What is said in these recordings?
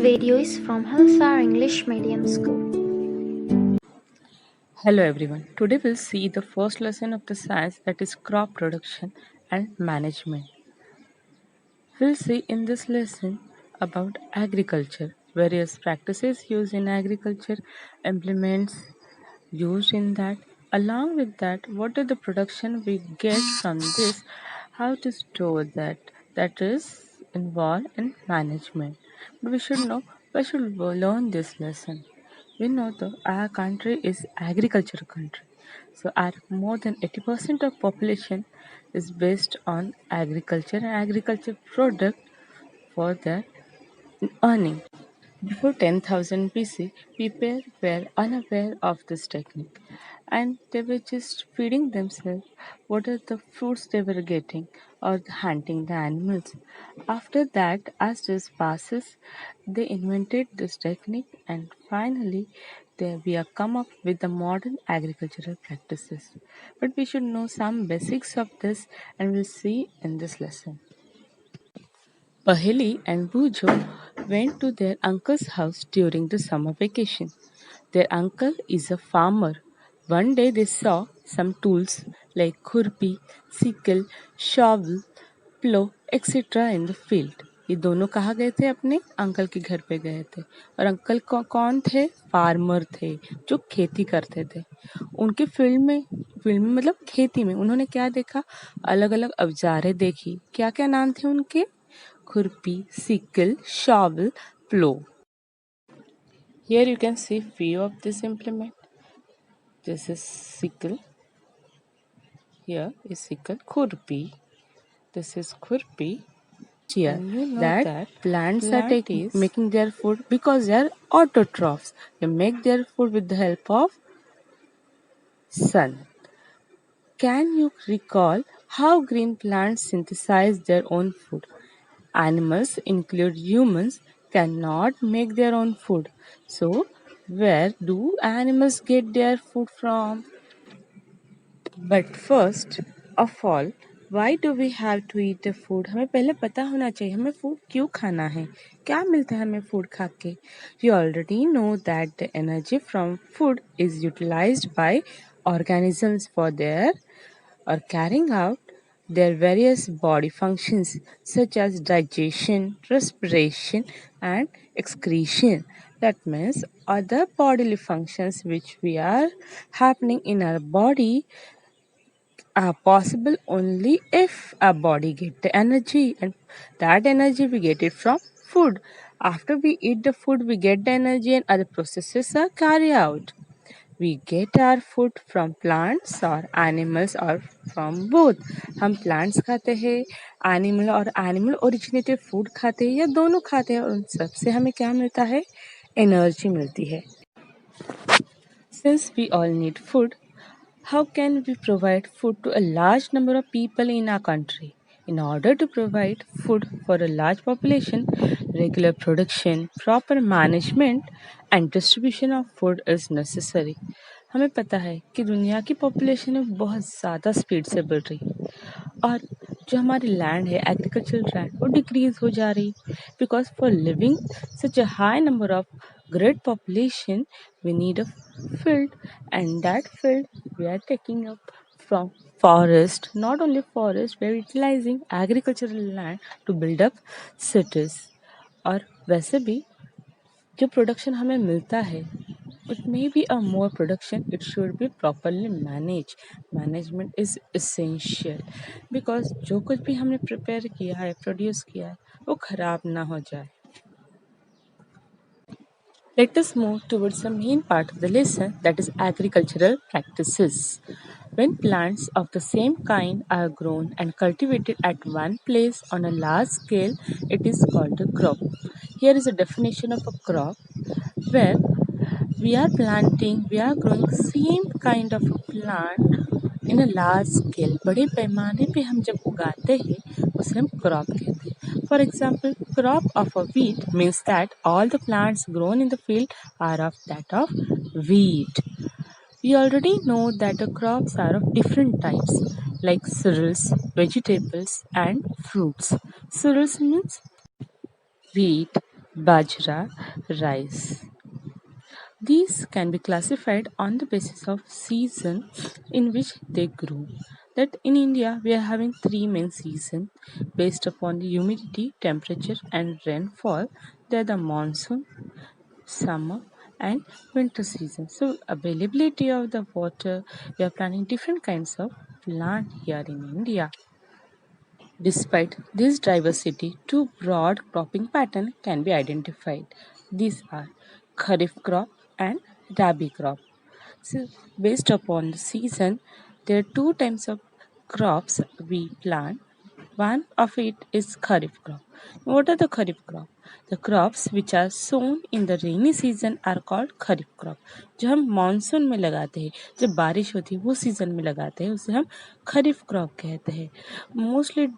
video is from Hillsar English Medium School. Hello everyone. Today we'll see the first lesson of the science, that is crop production and management. We'll see in this lesson about agriculture, various practices used in agriculture, implements used in that. Along with that, what are the production we get from this, how to store that is involved in management. But we should know why should we learn this lesson. We know that our country is agricultural country. So our more than 80% of population is based on agriculture and agriculture product for their earning. Before 10,000 BC, people were unaware of this technique and they were just feeding themselves what are the fruits they were getting or hunting the animals. After that, as this passes, they invented this technique and finally we have come up with the modern agricultural practices. But we should know some basics of this and we'll see in this lesson. Paheli and Bujo went to their uncle's house during the summer vacation. Their uncle is a farmer. One day they saw some tools like khurpi, sickle, shovel, plow, etc. in the field. ये दोनों कहाँ गए थे? अपने uncle के घर पे गए थे। और अंकल कौन थे? फार्मर थे जो खेती करते थे। उनके फील्ड में मतलब खेती में उन्होंने क्या देखा? अलग अलग औजारें देखी। क्या क्या नाम थे उनके? खुरपी, sickle, shovel, plow. Here you can see few of this implement. This is sickle. Here is sickle. Khurpi. This is khurpi. Here you know that plants are making their food because they are autotrophs. They make their food with the help of sun. Can you recall how green plants synthesize their own food? Animals, include humans, cannot make their own food. So, where do animals get their food from? But first of all, why do we have to eat the food? हमें पहले पता होना चाहिए हमें food क्यों खाना है क्या मिलता है हमें food खा के You already know that the energy from food is utilized by organisms for their or carrying out their various body functions such as digestion, respiration, and excretion. That means other bodily functions which we are happening in our body are possible only if our body get the energy and that energy we get it from food. After we eat the food we get the energy and other processes are carried out. We get our food from plants or animals or from both. हम plants खाते हैं animal और animal originated food खाते हैं या दोनों खाते हैं और उन सब से हमें क्या मिलता है energy मिलती है Since we all need food, how can we provide food to a large number of people in our country? In order to provide food for a large population, regular production, proper management and distribution of food is necessary. हमें पता है कि दुनिया की population बहुत ज़्यादा speed से बढ़ रही है और जो हमारी लैंड है एग्रीकल्चरल लैंड वो डिक्रीज हो जा रही because for living such a high number of great population we need a field and that field we are taking up from forest not only forest we are utilizing agricultural land to build up cities और वैसे भी जो production हमें मिलता है it may be a more production it should be properly managed management is essential because जो कुछ भी हमने प्रिपेयर किया है प्रोड्यूस किया है वो खराब ना हो जाए Let us move towards the main part of the lesson, that is agricultural practices. When plants of the same kind are grown and cultivated at one place on a large scale, it is called a crop. Here is a definition of a crop where we are growing same kind of a plant in a large scale. बड़े पैमाने पे हम जब उगाते हैं उसे हम crop कहते हैं. For example, crop of a wheat means that all the plants grown in the field are of that of wheat. We already know that the crops are of different types like cereals, vegetables and fruits. Cereals means wheat, bajra, rice. These can be classified on the basis of season in which they grew. That in India we are having three main seasons based upon the humidity, temperature and rainfall. They are the monsoon, summer and winter season. So availability of the water, we are planting different kinds of plant here in India. Despite this diversity, two broad cropping patterns can be identified. These are Kharif crop and Rabi crop. So, based upon the season, there are two types of crops we plant. One of it is Kharif crop. What are the Kharif crop? The crops which are sown in the rainy season are called Kharif crop. जो हम monsoon में लगाते हैं, जब बारिश होती है वो सीजन में लगाते हैं, उसे हम खरीफ क्रॉप कहते हैं. Mostly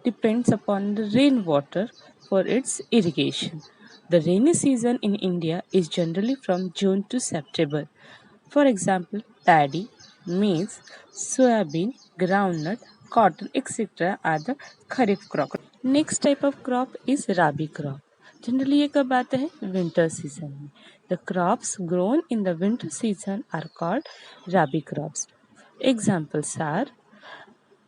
depends upon the rainwater for its irrigation. The rainy season in India is generally from June to September. For example, paddy, maize, soybean, groundnut, cotton, etc. are the kharif crop. Next type of crop is rabi crop. Generally ये कब आता है? Winter season में. The crops grown in the winter season are called rabi crops. Examples are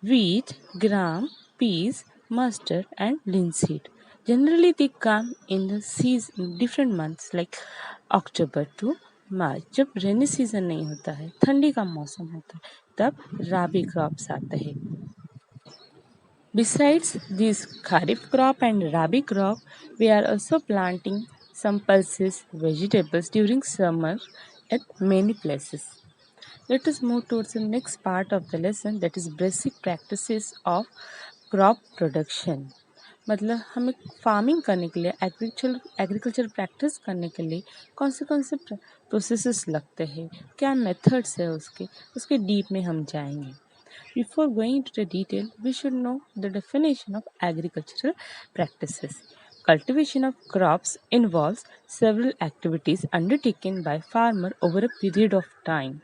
wheat, gram, peas, mustard, and linseed. Generally, they come in the season different months like October to मार्च. जब rainy season नहीं होता है, ठंडी का मौसम होता है, तब राबी क्रॉप्स आते हैं. Besides this kharif crop and rabi crop, we are also planting some pulses, vegetables during summer at many places. Let us move towards the next part of the lesson, that is basic practices of crop production. मतलब हमें farming करने के लिए agriculture practice करने के लिए कौन से प्रोसेसेस लगते हैं, क्या मेथड्स है उसके डीप में हम जाएंगे. Before going into the detail, we should know the definition of agricultural practices. Cultivation of crops involves several activities undertaken by farmer over a period of time.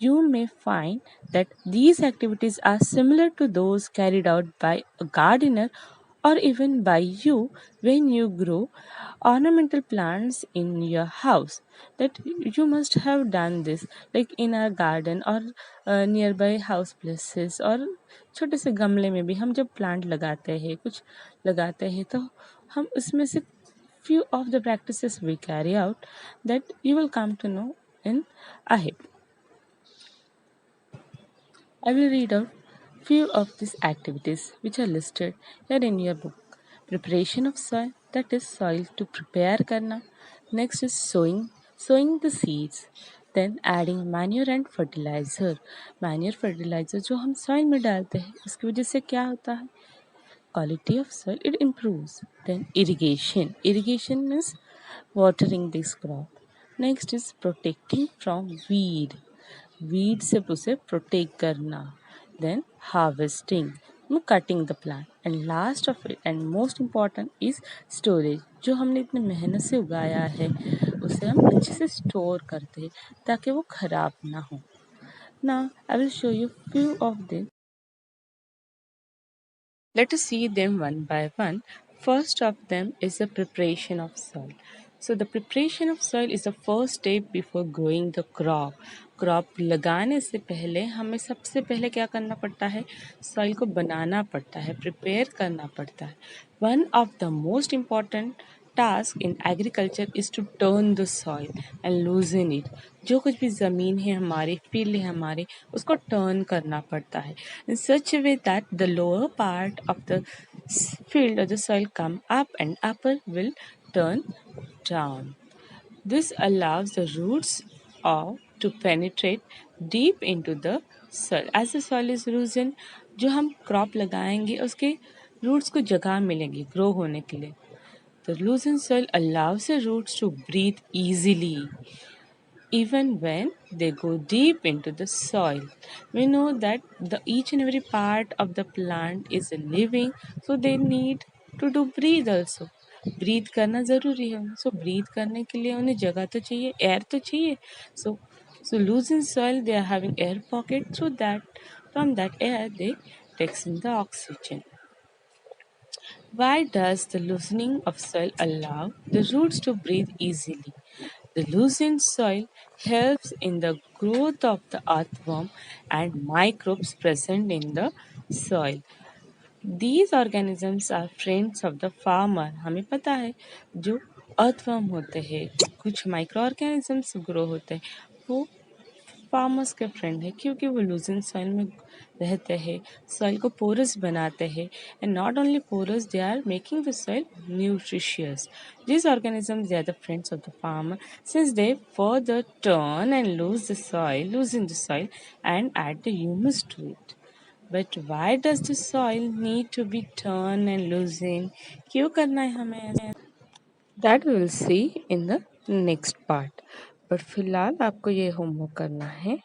You may find that these activities are similar to those carried out by a gardener or even by you when you grow ornamental plants in your house. That you must have done this like in our garden or nearby house places, और छोटे से गमले में भी हम जब plant लगाते हैं, कुछ लगाते हैं, तो हम उसमें से few of the practices we carry out that you will come to know in ahead. I will read out few of these activities which are listed here in your book. Preparation of soil, that is soil to prepare करना. Next is sowing the seeds. Then adding manure and fertilizer. Manure fertilizer जो हम soil में डालते हैं, उसकी वजह से क्या होता है? Quality of soil, it improves. Then irrigation. Irrigation means watering this crop. Next is protecting from weed से उसे protect करना. Then harvesting, cutting the plant. And last of it and most important is storage. जो हमने इतने मेहनत से उगाया है उसे हम अच्छे से स्टोर करते हैं ताकि वो खराब ना हो. Now I will show you few of them. Let us see them one by one. First of them is the preparation of soil. So the preparation of soil is the first step before growing the crop. Crop लगाने से पहले हमें सबसे पहले क्या करना पड़ता है? सॉइल को बनाना पड़ता है, प्रिपेयर करना पड़ता है. One of the most important task in agriculture is to turn the soil and loosen it. जो कुछ भी ज़मीन है हमारी, फील्ड है हमारी, उसको टर्न करना पड़ता है in such a way that the lower part of the field or the soil come up and upper will turn down. This allows the roots of to penetrate deep into the soil. As the soil is loosened, जो हम crop लगाएंगे उसके roots को जगह मिलेंगी grow होने के लिए. The loosened soil allows the roots to breathe easily even when they go deep into the soil. We know that each and every part of the plant is living, so they need to do breathe also. Breathe करना ज़रूरी है. सो breathe करने के लिए उन्हें जगह तो चाहिए, एयर तो चाहिए. So loose in soil they are having air pocket, so that from that air they takes in the oxygen. Why does the loosening of soil allow the roots to breathe easily? The loosened soil helps in the growth of the earthworm and microbes present in the soil. These organisms are friends of the farmer. हमें पता है जो earthworm होते हैं, कुछ micro organisms grow होते हैं, वो फार्मर्स के फ्रेंड है क्योंकि वो लूजन सॉइल में रहते हैं, सॉइल को पोरस बनाते हैं, and not only porous, they are making the soil nutritious. These organisms, they are the friends of the farmer since they further turn and loosen the soil and add the humus to it. But why does the soil need to be turned and loosened? क्यों करना है हमें ऐसा? That we will see in the next part. But फिलहाल आपको ये homework करना है.